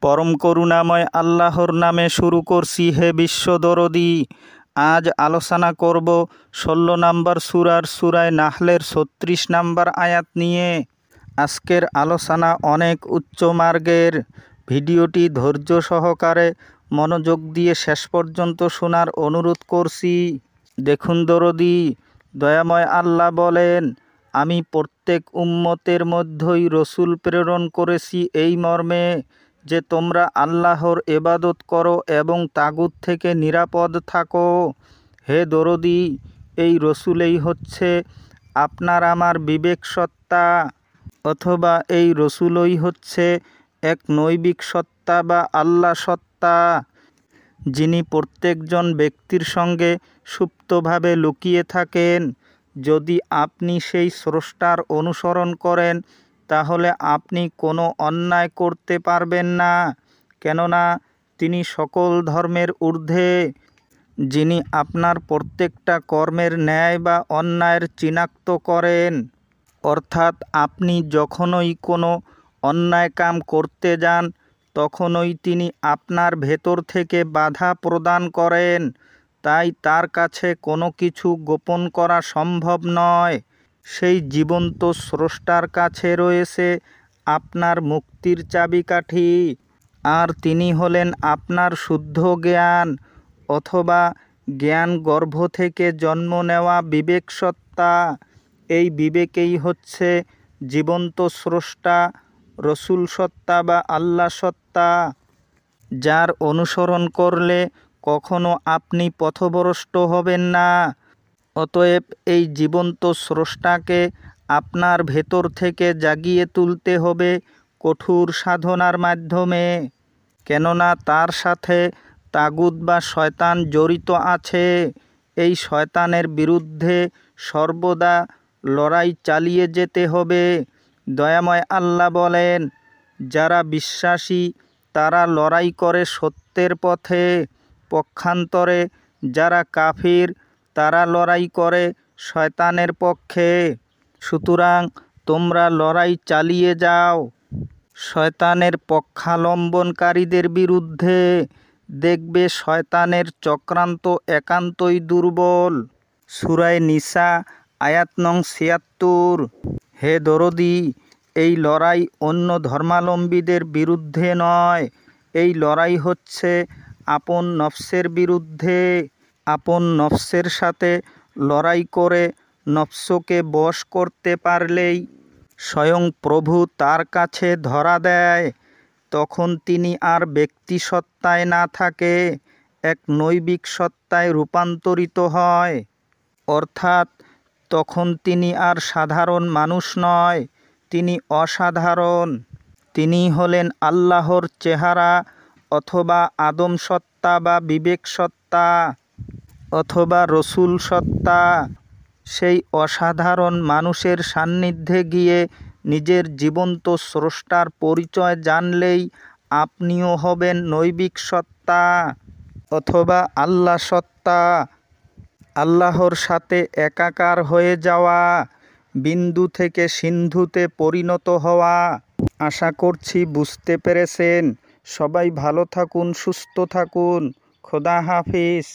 পরম করুণাময় আল্লাহর নামে শুরু করছি হে বিশ্বদরদী। আজ আলোচনা করব 16 নম্বর সূরায় নাহলের 36 নম্বর আয়াত নিয়ে। আজকের আলোচনা অনেক উচ্চ মার্গের। ভিডিওটি ধৈর্য সহকারে মনোযোগ দিয়ে শেষ পর্যন্ত শোনার অনুরোধ করছি। দেখুন দরদী, দয়াময় আল্লাহ বলেন, আমি প্রত্যেক উম্মতের মধ্যেই রসুল প্রেরণ করেছি এই মর্মে যে তোমরা আল্লাহর ইবাদত করো এবং তাগুত থেকে নিরাপদ থাকো। হে দরদী, এই রসুলেই হচ্ছে আপনার আমার বিবেক সত্তা, অথবা এই রসুলই হচ্ছে এক নৈবিক সত্তা বা আল্লাহ সত্তা, যিনি প্রত্যেকজন ব্যক্তির সঙ্গে সুপ্তভাবে লুকিয়ে থাকেন। যদি আপনি সেই স্রষ্টার অনুসরণ করেন তাহলে আপনি কোনো অন্যায় করতে পারবেন না, কেননা তিনি সকল ধর্মের ঊর্ধ্বে, যিনি আপনার প্রত্যেকটা কর্মের ন্যায় বা অন্যায়ের চিনাক্ত করেন। অর্থাৎ আপনি যখনই কোনো অন্যায় কাম করতে যান তখনই তিনি আপনার ভেতর থেকে বাধা প্রদান করেন। তাই তার কাছে কোনো কিছু গোপন করা সম্ভব নয়। সেই জীবন্ত স্রষ্টার কাছে রয়েছে আপনার মুক্তির চাবিকাঠি, আর তিনি হলেন আপনার শুদ্ধ জ্ঞান অথবা জ্ঞান গর্ভ থেকে জন্ম নেওয়া বিবেক সত্তা। এই বিবেকেই হচ্ছে জীবন্ত স্রষ্টা, রসুল সত্তা বা আল্লাহ সত্তা, যার অনুসরণ করলে কখনো আপনি পথভ্রষ্ট হবেন না। অতএব এই জীবন্ত স্রষ্টাকে আপনার ভেতর থেকে জাগিয়ে তুলতে হবে কঠোর সাধনার মাধ্যমে, কেননা তার সাথে তাগুত বা শয়তান জড়িত আছে। এই শয়তানের বিরুদ্ধে সর্বদা লড়াই চালিয়ে যেতে হবে। দয়াময় আল্লাহ বলেন, যারা বিশ্বাসী তারা লড়াই করে সত্যের পথে, পক্ষান্তরে যারা কাফির তারা লড়াই করে শয়তানের পক্ষে। সুতরাং তোমরা লড়াই চালিয়ে যাও শয়তানের পক্ষাবলম্বনকারীদের বিরুদ্ধে। দেখবে শয়তানের চক্রান্ত একান্তই দুর্বল। সূরা নিসা আয়াত নং ৭৬। হে দরদী, এই লড়াই অন্য ধর্মাবলম্বীদের বিরুদ্ধে নয়, এই লড়াই হচ্ছে আপন নফসের বিরুদ্ধে। আপন নফসের সাথে লড়াই করে নফসকে বশ করতে পারলেই স্বয়ং প্রভু তার কাছে ধরা দেয়। তখন তিনি আর ব্যক্তি সত্তায় না থাকে, এক নৈবিক সত্তায় রূপান্তরিত হয়। অর্থাৎ তখন তিনি আর সাধারণ মানুষ নয়, তিনি অসাধারণ। তিনি হলেন আল্লাহর চেহারা, অথবা আদম সত্তা বা বিবেক সত্তা, অথবা রসুল সত্তা। সেই অসাধারণ মানুষের সান্নিধ্যে গিয়ে নিজের জীবন্ত স্রষ্টার পরিচয় জানলেই আপনিও হবেন নৈবিক সত্তা অথবা আল্লাহ সত্তা। আল্লাহর সাথে একাকার হয়ে যাওয়া, বিন্দু থেকে সিন্ধুতে পরিণত হওয়া। আশা করছি বুঝতে পেরেছেন। সবাই ভালো থাকুন, সুস্থ থাকুন। খোদা হাফিজ।